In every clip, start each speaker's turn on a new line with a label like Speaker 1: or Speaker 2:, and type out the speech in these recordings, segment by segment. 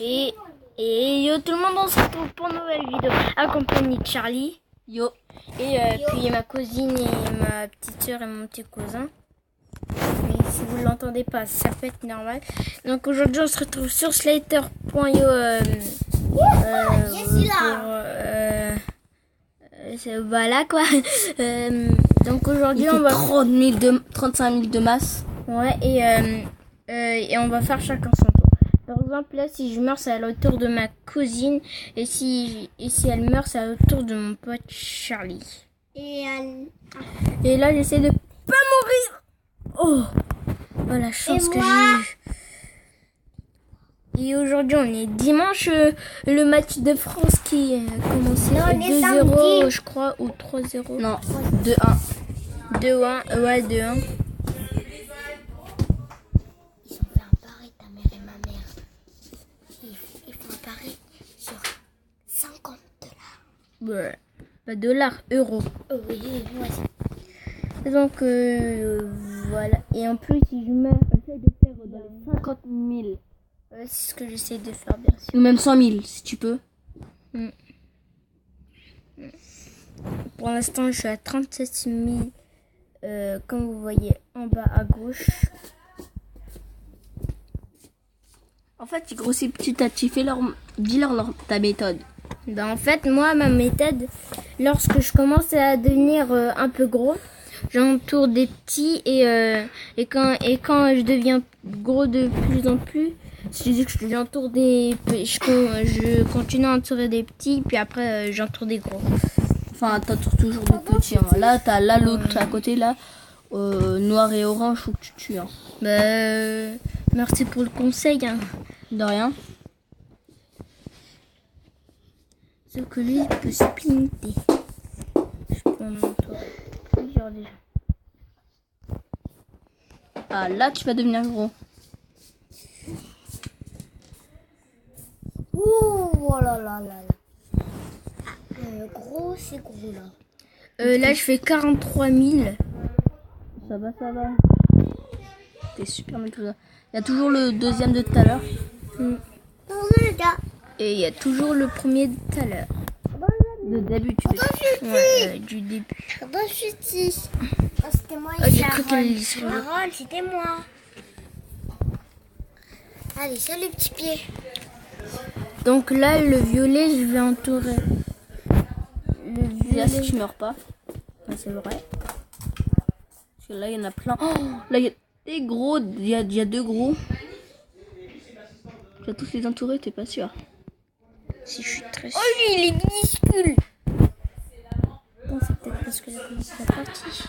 Speaker 1: Et yo tout le monde, on se retrouve pour une nouvelle vidéo accompagnée de Charlie.
Speaker 2: Yo.
Speaker 1: Et puis ma cousine et ma petite soeur et mon petit cousin. Mais si vous ne l'entendez pas, ça peut être normal. Donc aujourd'hui on se retrouve sur Slater.io voilà quoi. Donc aujourd'hui on va
Speaker 2: 35 000 de masse.
Speaker 1: Ouais, et on va faire chacun son tour. Par exemple, là, si je meurs, c'est à la hauteur de ma cousine. Et si elle meurt, c'est à la hauteur de mon pote Charlie. Et là, j'essaie de pas mourir. Oh, la chance que j'ai eue. Et aujourd'hui, on est dimanche. Le match de France qui a commencé 2-0, je crois, ou 3-0.
Speaker 2: Non, 2-1.
Speaker 1: 2-1, ouais, 2-1. Ouais. Pas dollars, euros.
Speaker 2: Oui,
Speaker 1: ouais. Donc voilà. Et en plus, si je meurs, j'essaie de faire dans les
Speaker 2: 50 000.
Speaker 1: c'est ce que j'essaie de faire, bien sûr.
Speaker 2: Ou même 100 000, si tu peux.
Speaker 1: Pour l'instant, je suis à 37 000. Comme vous voyez en bas à gauche.
Speaker 2: En fait, tu grossis petit à petit. Dis-leur ta méthode.
Speaker 1: Ben, en fait, moi, ma méthode, lorsque je commence à devenir un peu gros, j'entoure des petits et quand je deviens gros de plus en plus, c'est-à-dire que j'entoure je continue à entourer des petits, puis après j'entoure des gros.
Speaker 2: Enfin, t'entoures toujours des petits. Hein. Là, t'as l'autre à côté, là, noir et orange, faut que tu tues. Hein.
Speaker 1: Merci pour le conseil. Hein.
Speaker 2: De rien.
Speaker 1: Sauf que lui, il peut splinter. Je peux en entourer plusieurs déjà.
Speaker 2: Ah, là, tu vas devenir gros.
Speaker 3: Ouh, oh là là là là. Gros, c'est gros là.
Speaker 1: Là, je fais 43 000.
Speaker 2: Ça va. T'es super mais tout ça. Il y a toujours le deuxième de tout à l'heure.
Speaker 1: Et il y a toujours le premier de tout à l'heure.
Speaker 2: De début, tu veux dire.
Speaker 1: Ouais, du début.
Speaker 3: C'était moi et
Speaker 1: J'ai cru qu'elle allait sur le...
Speaker 3: Carole, c'était moi. Allez, salut petit pied.
Speaker 1: Donc là, le violet, je vais entourer. Le
Speaker 2: Là,
Speaker 1: violet.
Speaker 2: si tu meurs pas.
Speaker 1: Ah, c'est vrai.
Speaker 2: Parce que là, il y en a plein. Oh, là, il y a des gros. Il y a deux gros. Tu vas tous les entourer, t'es pas sûr.
Speaker 1: Si je suis très...
Speaker 3: Oh, lui, il est minuscule.
Speaker 1: Bon, c'est peut-être parce que j'ai commencé la partie.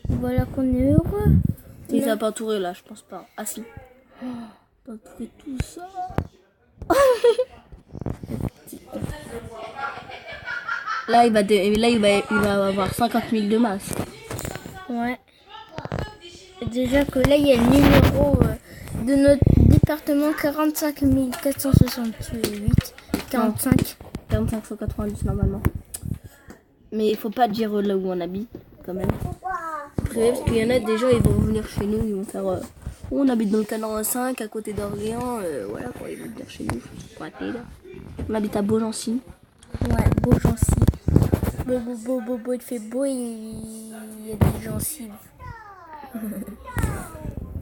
Speaker 1: Voilà qu'on est heureux.
Speaker 2: Et ça va pas entourer là, je pense pas. Ah si. Oh, pas entourer tout ça. Là, il va avoir 50 000 de masse.
Speaker 1: Ouais. Déjà que là, il y a le numéro de notre département 45 468. 45.
Speaker 2: 4590 normalement. Mais il faut pas dire là où on habite quand même. Après, parce qu'il y en a des gens, ils vont venir chez nous, ils vont faire... on habite dans le 45 à côté d'Orléans, voilà quoi, ils vont venir chez nous. On habite à Beaugency.
Speaker 1: Ouais, beau gencive. Beau, il fait beau et il y a des gencives.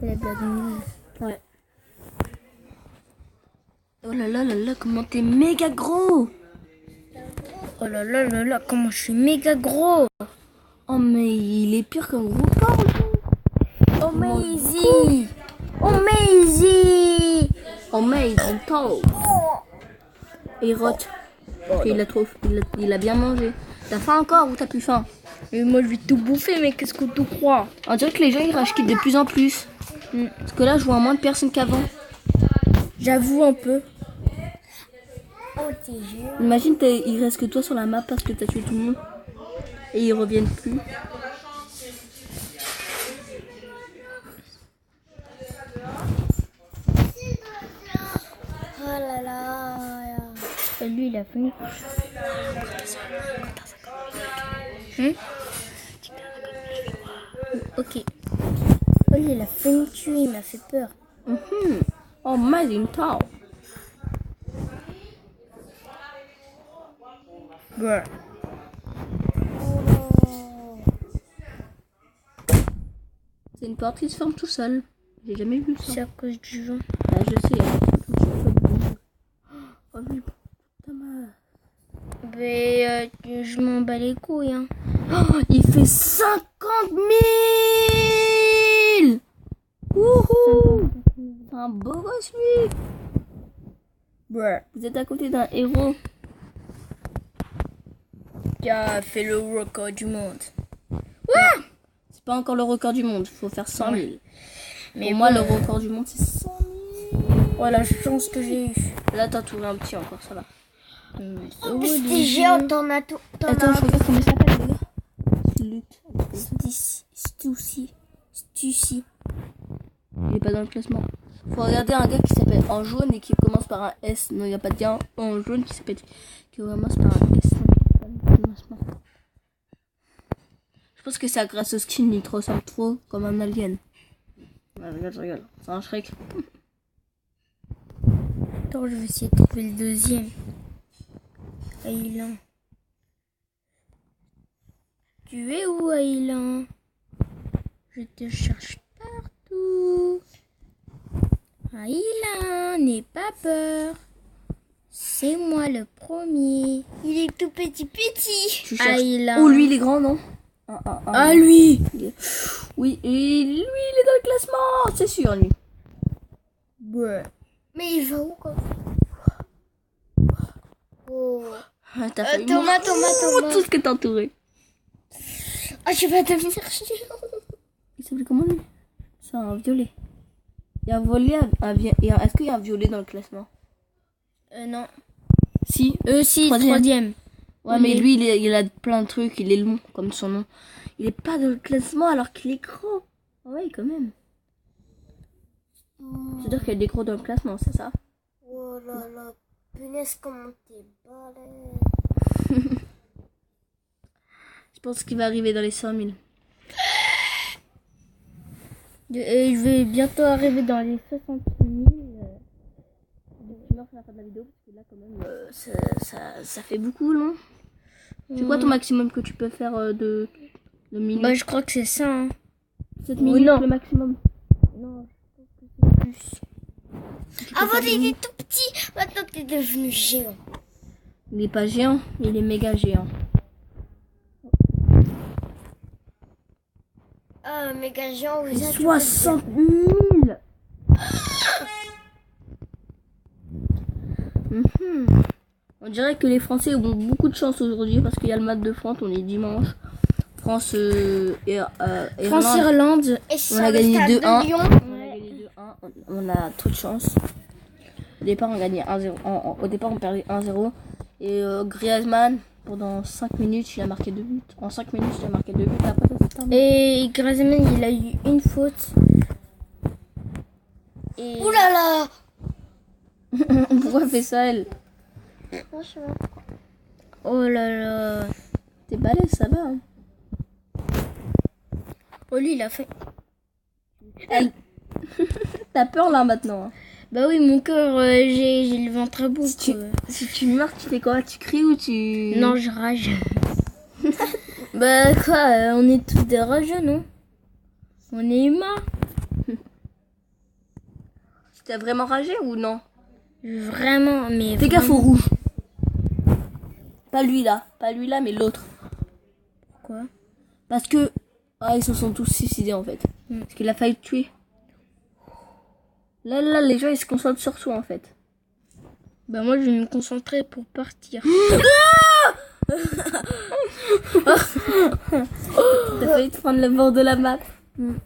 Speaker 1: La blague nulle.
Speaker 2: Ouais. Oh là là, comment t'es méga gros!
Speaker 1: Oh là là, comment je suis méga gros!
Speaker 2: Oh mais il est pire qu'un gros porc.
Speaker 1: Oh Maisie! Oh Maisie!
Speaker 2: Oh Amazing Toad. Et il rote. Il a bien mangé. T'as faim encore ou t'as plus faim?
Speaker 1: Mais moi je vais tout bouffer, mais qu'est-ce que tu crois?
Speaker 2: On dirait que les gens ils rachent de plus en plus. Parce que là je vois moins de personnes qu'avant.
Speaker 1: J'avoue un peu.
Speaker 3: Oh, t'es jeune.
Speaker 2: Imagine il reste que toi sur la map parce que t'as tué tout le monde. Et ils reviennent plus.
Speaker 3: Oh là là.
Speaker 1: Lui il a fini. Ok. Oh, lui il a failli me tuer, il m'a fait peur.
Speaker 2: Oh Amazing Town.
Speaker 1: Ouais.
Speaker 2: C'est une porte qui se ferme tout seul. J'ai jamais vu ça.
Speaker 1: C'est à cause du vent.
Speaker 2: Ah, je sais. Oh, mais putain,
Speaker 1: Mais je m'en bats les couilles. Hein.
Speaker 2: oh, il fait 50 000. Wouhou. C'est un beau gosse, lui.
Speaker 1: Ouais.
Speaker 2: Vous êtes à côté d'un héros.
Speaker 1: Qui a fait le record du monde.
Speaker 2: C'est pas encore le record du monde. Il faut faire 100 000.
Speaker 1: Mais
Speaker 2: Pour moi,
Speaker 1: bon,
Speaker 2: le record du monde, c'est 100 000.
Speaker 1: oh la chance que j'ai eue.
Speaker 2: Là, t'as trouvé un petit encore, ça va.
Speaker 3: C'était géant, t'en as tout.
Speaker 2: Attends, je regarde comment il s'appelle, les gars. Lutte.
Speaker 1: Stussy.
Speaker 2: Il est pas dans le classement. Faut regarder un gars qui s'appelle en jaune et qui commence par un S. Non, il n'y a pas de gars en jaune qui commence par un S. Je pense que c'est grâce au skin, il te ressemble trop comme un alien. Ouais, regarde, regarde. C'est un Shrek.
Speaker 1: Attends, je vais essayer de trouver le deuxième. Aylan. Tu es où, Aylan? Je te cherche partout. Aylan, n'aie pas peur. C'est moi le premier.
Speaker 3: Il est tout petit.
Speaker 2: Tu cherches.
Speaker 1: Aylan.
Speaker 2: Oh, lui, il est grand, non?
Speaker 1: Ah, lui.
Speaker 2: Oui, et lui, il est dans le classement, c'est sûr, lui.
Speaker 1: Ouais.
Speaker 3: Mais il va où comme ça? Oh.
Speaker 2: Ah, t'as failli
Speaker 3: Thomas,
Speaker 2: mourir.
Speaker 3: Thomas.
Speaker 2: Tout ce que t'as entouré.
Speaker 3: Ah, je vais devenir géant.
Speaker 2: Il s'appelle comment, lui? C'est un violet. Il y a un violet, est-ce qu'il y a un violet dans le classement?
Speaker 1: Non.
Speaker 2: Si.
Speaker 1: Si,
Speaker 2: Troisième.
Speaker 1: troisième.
Speaker 2: Ouais, mais lui, il a plein de trucs, il est long, comme son nom. Il est pas dans le classement alors qu'il est gros. Ouais, quand même. C'est-à-dire qu'il y a des gros dans le classement, c'est ça?
Speaker 3: Oh là là, punaise, comment t'es balèze.
Speaker 2: Je pense qu'il va arriver dans les 100 000.
Speaker 1: Et je vais bientôt arriver dans les 60 000.
Speaker 2: Tu meurs à la fin de la vidéo, parce que là, quand même, ça fait beaucoup, non? C'est quoi ton maximum que tu peux faire de minutes?
Speaker 1: Bah, je crois que c'est ça. Hein.
Speaker 2: 7 minutes,
Speaker 1: non.
Speaker 2: le maximum.
Speaker 1: Non, je pense que c'est plus.
Speaker 3: Avant, t'étais tout petit. Maintenant, t'es devenu géant.
Speaker 2: Il est pas géant, il est méga géant.
Speaker 3: Ah, méga géant, vous êtes
Speaker 2: 60 000. On dirait que les Français ont beaucoup de chance aujourd'hui parce qu'il y a le match de France, on est dimanche. France et
Speaker 1: France-Irlande.
Speaker 3: Et
Speaker 2: On a gagné 2-1.
Speaker 3: de Lyon.
Speaker 2: On a gagné 2-1. On a trop de chance. Au départ, on gagnait 1-0. Au départ, on perdait 1-0. Et Griezmann, pendant 5 minutes, il a marqué 2 buts. En 5 minutes, il a marqué 2 buts. Après, ça s'est terminé.
Speaker 1: Et Griezmann, il a eu une faute. Et...
Speaker 3: Ouh là là.
Speaker 2: Pourquoi elle fait ça, elle?
Speaker 1: Oh là là.
Speaker 2: T'es balèze, ça va. Hein.
Speaker 1: Oh, lui, il a fait...
Speaker 2: T'as peur là maintenant. Hein.
Speaker 1: Bah oui, mon cœur, j'ai le ventre à bout.
Speaker 2: Si tu meurs, tu fais quoi? Tu cries ou tu...
Speaker 1: Non, je rage. Bah quoi, on est tous des rageux, non? On est humains.
Speaker 2: T'as vraiment ragé ou non?
Speaker 1: Vraiment, mais...
Speaker 2: Fais gaffe au
Speaker 1: vraiment.
Speaker 2: rouge. Pas lui là, mais l'autre.
Speaker 1: Pourquoi?
Speaker 2: Parce que... Ah, ils se sont tous suicidés en fait. Parce qu'il a failli te tuer. Là, les gens ils se concentrent sur toi en fait.
Speaker 1: Bah moi, je vais me concentrer pour partir.
Speaker 2: T'as failli te prendre le bord de la map.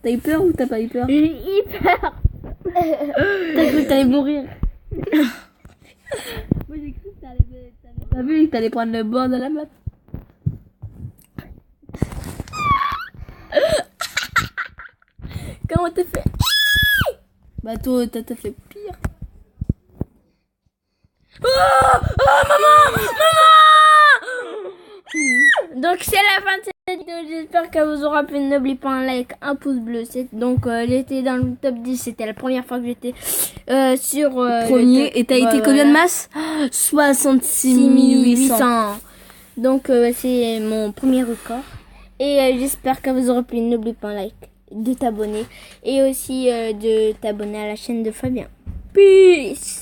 Speaker 2: T'as eu peur ou t'as pas eu peur?
Speaker 1: J'ai eu peur.
Speaker 2: T'as cru que t'allais mourir. Moi j'ai cru que t'allais pas vu que t'allais prendre le bord de la map. Comment t'as fait? Bah toi t'as fait pire. Oh maman!
Speaker 1: Donc c'est la fin de cette J'espère qu'elle vous aura plu. N'oubliez pas un like, un pouce bleu. Donc j'étais dans le top 10. C'était la première fois que j'étais sur
Speaker 2: Premier. Et t'as été combien de masse? 66 800.
Speaker 1: Donc c'est mon premier record. Et j'espère qu'elle vous aura plu. N'oublie pas un like, de t'abonner. Et aussi de t'abonner à la chaîne de Fabien. Peace.